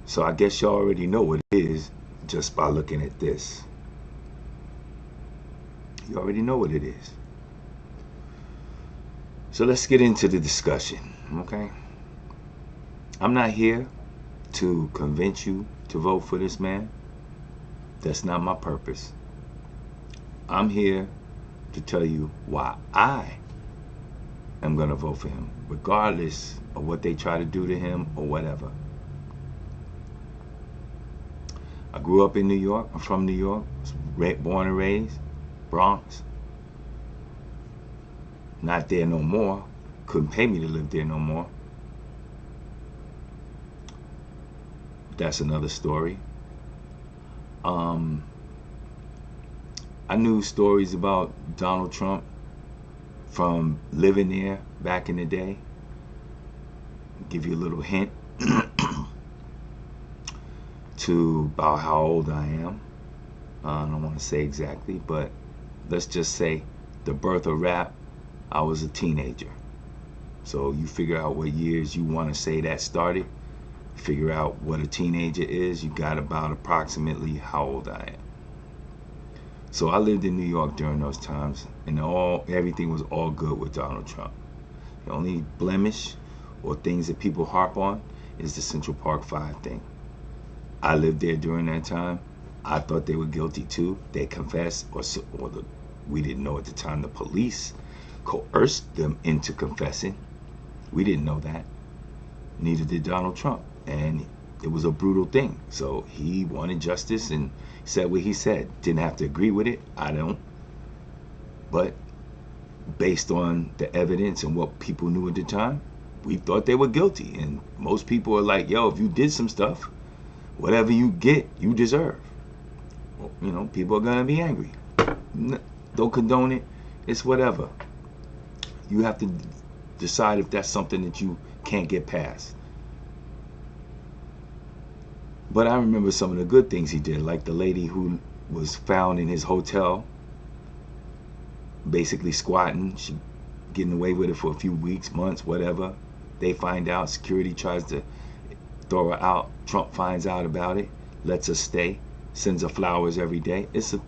So I guess y'all already know what it is just by looking at this. You already know what it is. So let's get into the discussion, okay? I'm not here to convince you to vote for this man. That's not my purpose. I'm here to tell you why I am going to vote for him, regardless of what they try to do to him or whatever. I grew up in New York. I'm from New York. Born and raised. Bronx. Not there no more. Couldn't pay me to live there no more. That's another story. I knew stories about Donald Trump from living there back in the day. Give you a little hint to about how old I am. I don't want to say exactly, but let's just say the birth of rap, I was a teenager. So you figure out what years you want to say that started. Figure out what a teenager is. You got about approximately how old I am. So I lived in New York during those times, and everything was all good with Donald Trump. The only blemish or things that people harp on is the Central Park 5 thing. I lived there during that time. I thought they were guilty too. They confessed, we didn't know at the time. The police coerced them into confessing. We didn't know that. Neither did Donald Trump, and it was a brutal thing. So he wanted justice and said what he said. Didn't have to agree with it. I don't. But based on the evidence and what people knew at the time, we thought they were guilty. And most people are like, yo, if you did some stuff, whatever you get, you deserve. Well, you know, people are going to be angry. Don't condone it. It's whatever. You have to decide if that's something that you can't get past. But I remember some of the good things he did, like the lady who was found in his hotel, basically squatting. She getting away with it for a few weeks, months, whatever. They find out. Security tries to throw her out. Trump finds out about it, lets her stay, sends her flowers every day. It's a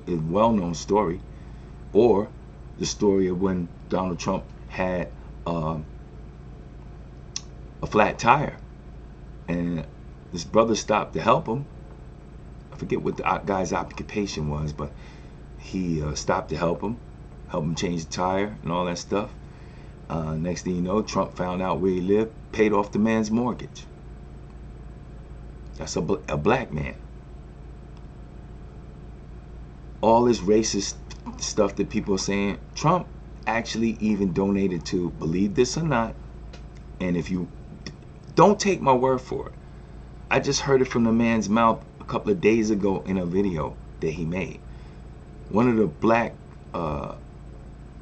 well-known story. Or the story of when Donald Trump had a flat tire, and this brother stopped to help him. I forget what the guy's occupation was, but he stopped to help him change the tire and all that stuff. Next thing you know, Trump found out where he lived, paid off the man's mortgage. That's a black man. All this racist stuff that people are saying, Trump actually even donated to, believe this or not, and if you don't take my word for it, I just heard it from the man's mouth a couple of days ago in a video that he made. One of the Black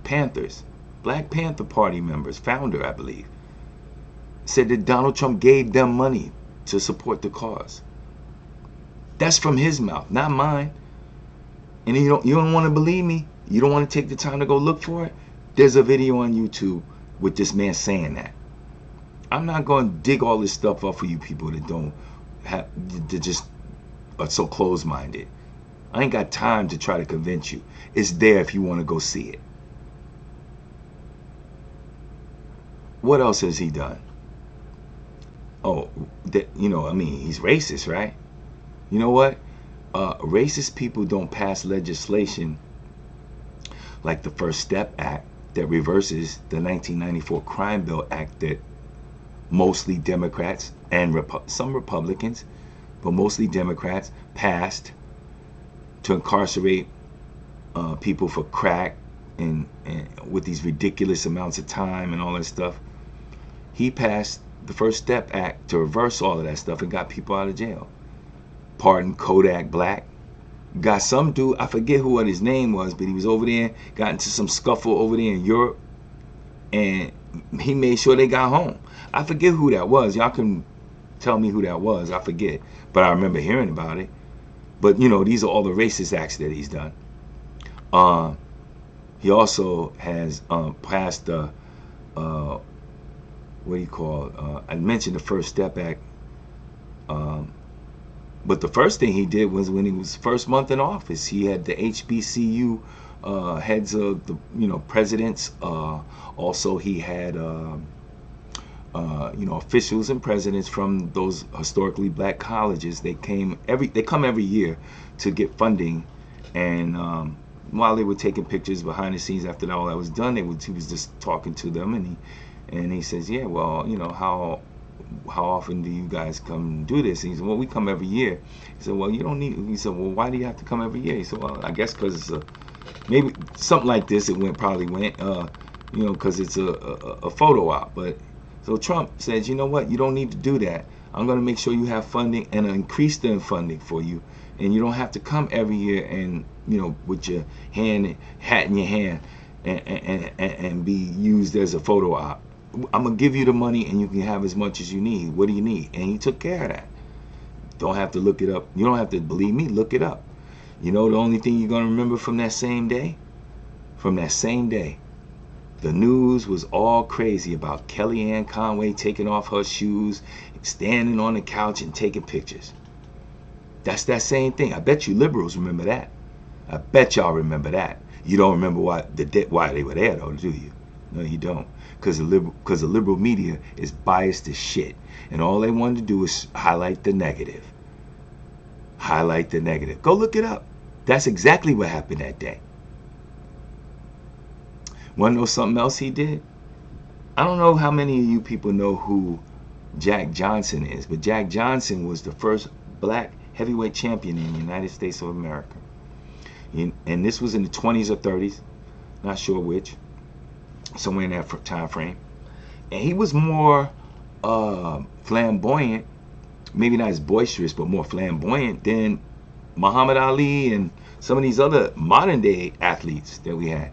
Panthers, Black Panther Party members, founder, I believe, said that Donald Trump gave them money to support the cause. That's from his mouth, not mine. And you don't want to believe me? You don't want to take the time to go look for it? There's a video on YouTube with this man saying that. I'm not going to dig all this stuff up for you people that don't have, that just are so close-minded. I ain't got time to try to convince you. It's there if you want to go see it. What else has he done? Oh, he's racist, right? You know what? Racist people don't pass legislation like the First Step Act that reverses the 1994 Crime Bill Act that mostly Democrats and some Republicans, but mostly Democrats, passed to incarcerate people for crack and with these ridiculous amounts of time and all that stuff. He passed the First Step Act to reverse all of that stuff and got people out of jail. Pardon Kodak Black. Got some dude, I forget what his name was, but he was over there, got into some scuffle over there in Europe, and he made sure they got home. I forget who that was. Y'all can tell me who that was. I forget. But I remember hearing about it. But, these are all the racist acts that he's done. He also has passed I mentioned the First Step Act. Um, but the first thing he did was when he was first month in office, he had the HBCU heads of the presidents. Also, he had officials and presidents from those historically black colleges. They come every year to get funding, and while they were taking pictures behind the scenes after all that was done, he was just talking to them, and he says, yeah, well, how often do you guys come do this? And he said, well, we come every year. He said, well, you don't need. He said, well, why do you have to come every year? He said, well, I guess because it's maybe something like this. Probably went, because it's a photo op. But so Trump says, you know what? You don't need to do that. I'm going to make sure you have funding and increase the funding for you, and you don't have to come every year and with your hat in your hand and be used as a photo op. I'm gonna give you the money and you can have as much as you need. What do you need? And he took care of that. Don't have to look it up. You don't have to believe me. Look it up. The only thing you're gonna remember from that same day, the news was all crazy about Kellyanne Conway taking off her shoes, standing on the couch and taking pictures. That's that same thing. I bet you liberals remember that. I bet y'all remember that. You don't remember why they were there though, do you? No, you don't. Because the liberal media is biased as shit. And all they wanted to do is highlight the negative. Go look it up. That's exactly what happened that day. Want to know something else he did? I don't know how many of you people know who Jack Johnson is, but Jack Johnson was the first black heavyweight champion in the United States of America. And this was in the 20s or 30s, not sure which, somewhere in that time frame. And he was more flamboyant, maybe not as boisterous, but more flamboyant than Muhammad Ali and some of these other modern day athletes that we had.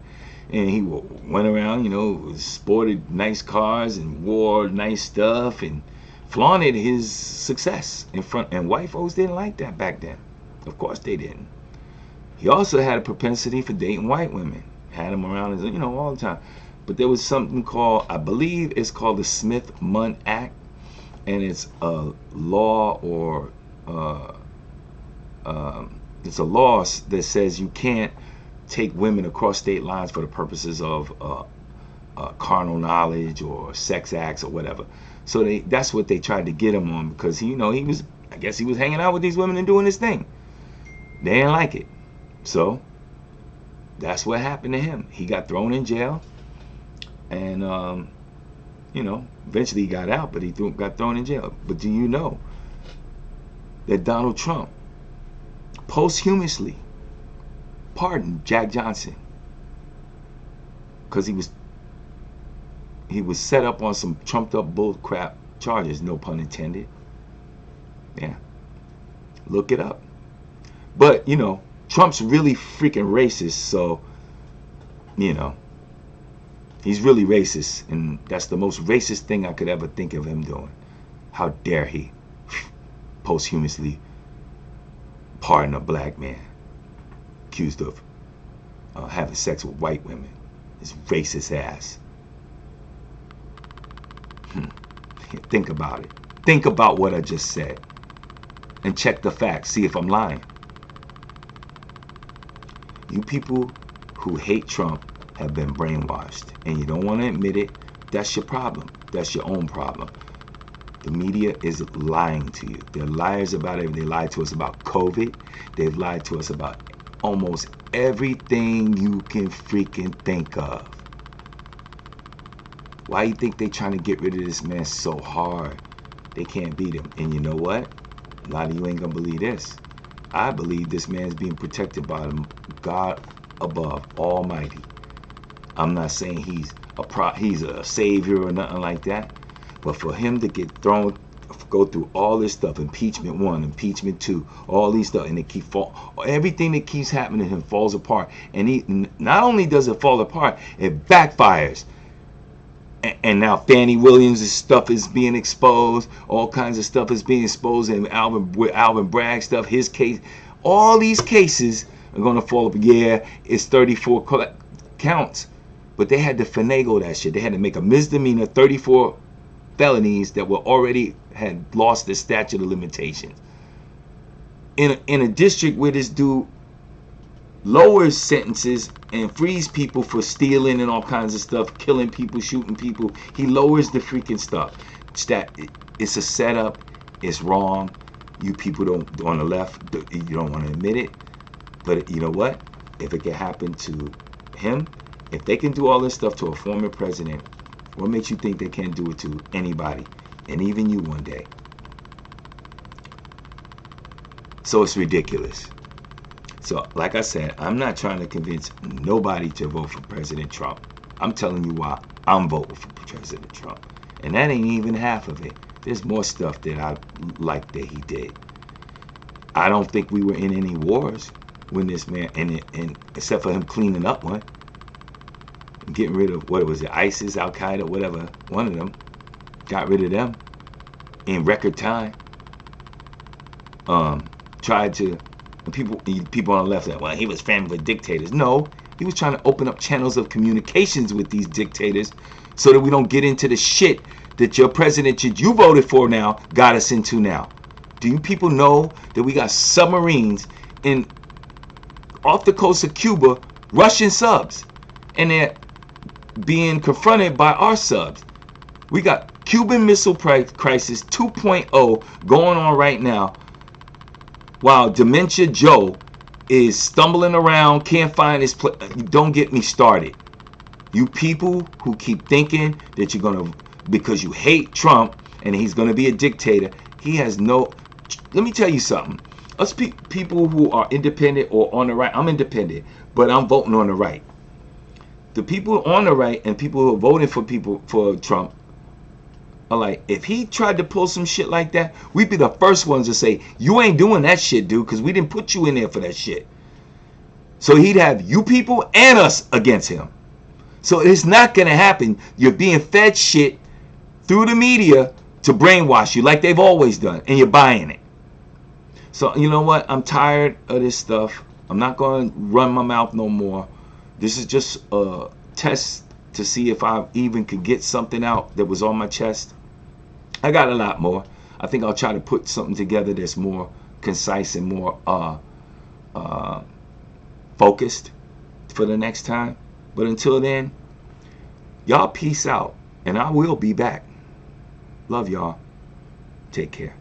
And he went around, sported nice cars and wore nice stuff and flaunted his success in front. And white folks didn't like that back then. Of course they didn't. He also had a propensity for dating white women. Had them around, all the time. But there was something called, I believe it's called the Smith-Mundt Act, and it's a law or it's a law that says you can't take women across state lines for the purposes of carnal knowledge or sex acts or whatever. So that's what they tried to get him on, because he was hanging out with these women and doing his thing. They didn't like it. So that's what happened to him. He got thrown in jail, and eventually he got out, but he got thrown in jail. But do you know that Donald Trump posthumously pardoned Jack Johnson because he was set up on some trumped up bull crap charges, no pun intended. Yeah, look it up. But Trump's really freaking racist, so he's really racist, and that's the most racist thing I could ever think of him doing. How dare he posthumously pardon a black man accused of having sex with white women? His racist ass. Think about it. Think about what I just said, and check the facts. See if I'm lying. You people who hate Trump have been brainwashed, and you don't want to admit it. That's your problem. That's your own problem. The media is lying to you. They're liars about it. They lied to us about COVID. They've lied to us about almost everything you can freaking think of. Why do you think they're trying to get rid of this man so hard? They can't beat him. And you know what? A lot of you ain't gonna believe this. I believe this man's being protected by God above, Almighty. I'm not saying he's a savior or nothing like that, but for him to go through all this stuff, impeachment 1, impeachment 2, all these stuff, and everything that keeps happening to him falls apart. And he not only does it fall apart, it backfires. And now Fannie Williams' stuff is being exposed. All kinds of stuff is being exposed. And Alvin Bragg stuff, his case. All these cases are going to fall apart. Yeah, it's 34 counts. But they had to finagle that shit. They had to make a misdemeanor 34 felonies that were already had lost their statute of limitations. In a district where this dude lowers sentences and frees people for stealing and all kinds of stuff, killing people, shooting people, he lowers the freaking stuff. It's a setup. It's wrong. You people don't, on the left, you don't want to admit it. But you know what? If it can happen to him, if they can do all this stuff to a former president, what makes you think they can't do it to anybody, and even you one day? So it's ridiculous. So like I said, I'm not trying to convince nobody to vote for President Trump. I'm telling you why I'm voting for President Trump. And that ain't even half of it. There's more stuff that I like that he did. I don't think we were in any wars when this man, and except for him cleaning up one, getting rid of, what was it, ISIS, Al Qaeda, whatever, one of them, got rid of them in record time. Tried to, people on the left said, well, he was friends with dictators. No, he was trying to open up channels of communications with these dictators so that we don't get into the shit that your president that you voted for now got us into now. Do you people know that we got submarines in off the coast of Cuba, Russian subs, and they're being confronted by our subs? We got Cuban Missile Crisis 2.0 going on right now, while Dementia Joe is stumbling around, can't find his place. Don't get me started. You people who keep thinking that you're gonna, because you hate Trump and he's gonna be a dictator, he has no. Let me tell you something. Us people who are independent or on the right, I'm independent, but I'm voting on the right. The people on the right and people who are voting for Trump are like, if he tried to pull some shit like that, we'd be the first ones to say, you ain't doing that shit, dude, because we didn't put you in there for that shit. So he'd have you people and us against him. So it's not going to happen. You're being fed shit through the media to brainwash you like they've always done, and you're buying it. So you know what? I'm tired of this stuff. I'm not going to run my mouth no more. This is just a test to see if I even could get something out that was on my chest. I got a lot more. I think I'll try to put something together that's more concise and more focused for the next time. But until then, y'all peace out, and I will be back. Love y'all. Take care.